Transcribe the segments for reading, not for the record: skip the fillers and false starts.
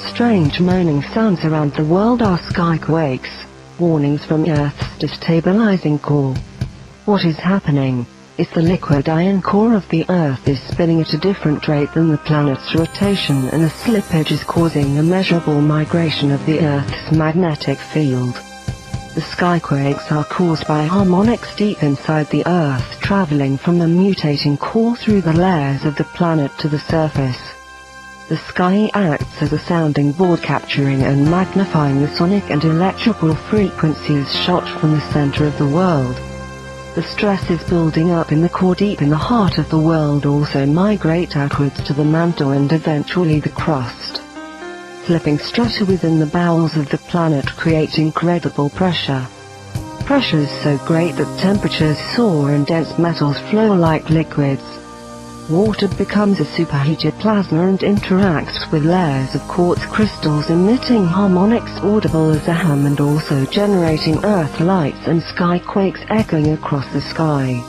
Strange moaning sounds around the world are skyquakes, warnings from Earth's destabilizing core. What is happening is the liquid iron core of the Earth is spinning at a different rate than the planet's rotation, and a slippage is causing a measurable migration of the Earth's magnetic field. The skyquakes are caused by harmonics deep inside the Earth traveling from the mutating core through the layers of the planet to the surface. The sky acts as a sounding board, capturing and magnifying the sonic and electrical frequencies shot from the center of the world. The stress is building up in the core deep in the heart of the world, also migrate outwards to the mantle and eventually the crust. Slipping strata within the bowels of the planet create incredible pressure. Pressure is so great that temperatures soar and dense metals flow like liquids. Water becomes a superheated plasma and interacts with layers of quartz crystals, emitting harmonics audible as a hum and also generating earth lights and skyquakes echoing across the sky.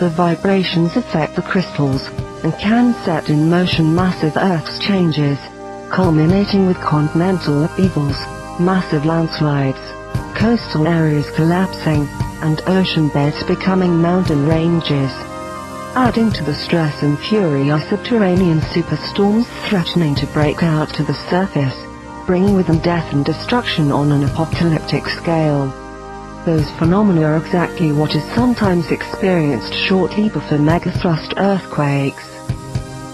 The vibrations affect the crystals, and can set in motion massive earth changes, culminating with continental upheavals, massive landslides, coastal areas collapsing, and ocean beds becoming mountain ranges. Adding to the stress and fury are subterranean superstorms threatening to break out to the surface, bringing with them death and destruction on an apocalyptic scale. Those phenomena are exactly what is sometimes experienced shortly before megathrust earthquakes.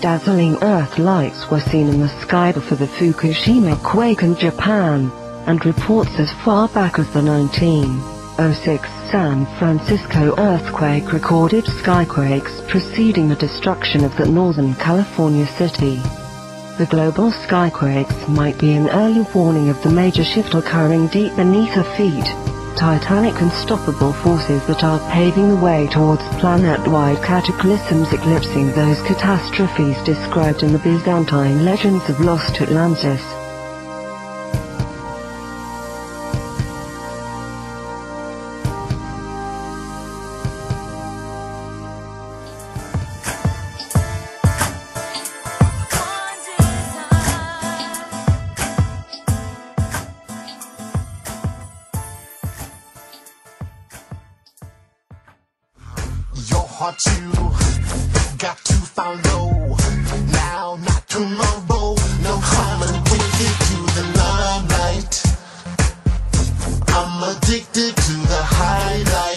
Dazzling earth lights were seen in the sky before the Fukushima quake in Japan, and reports as far back as the 1906 San Francisco earthquake recorded skyquakes preceding the destruction of the Northern California city. The global skyquakes might be an early warning of the major shift occurring deep beneath our feet, titanic unstoppable forces that are paving the way towards planet-wide cataclysms, eclipsing those catastrophes described in the Byzantine legends of lost Atlantis. Your heart you got to follow. Now, not tomorrow. No, I'm addicted to the limelight. I'm addicted to the highlight.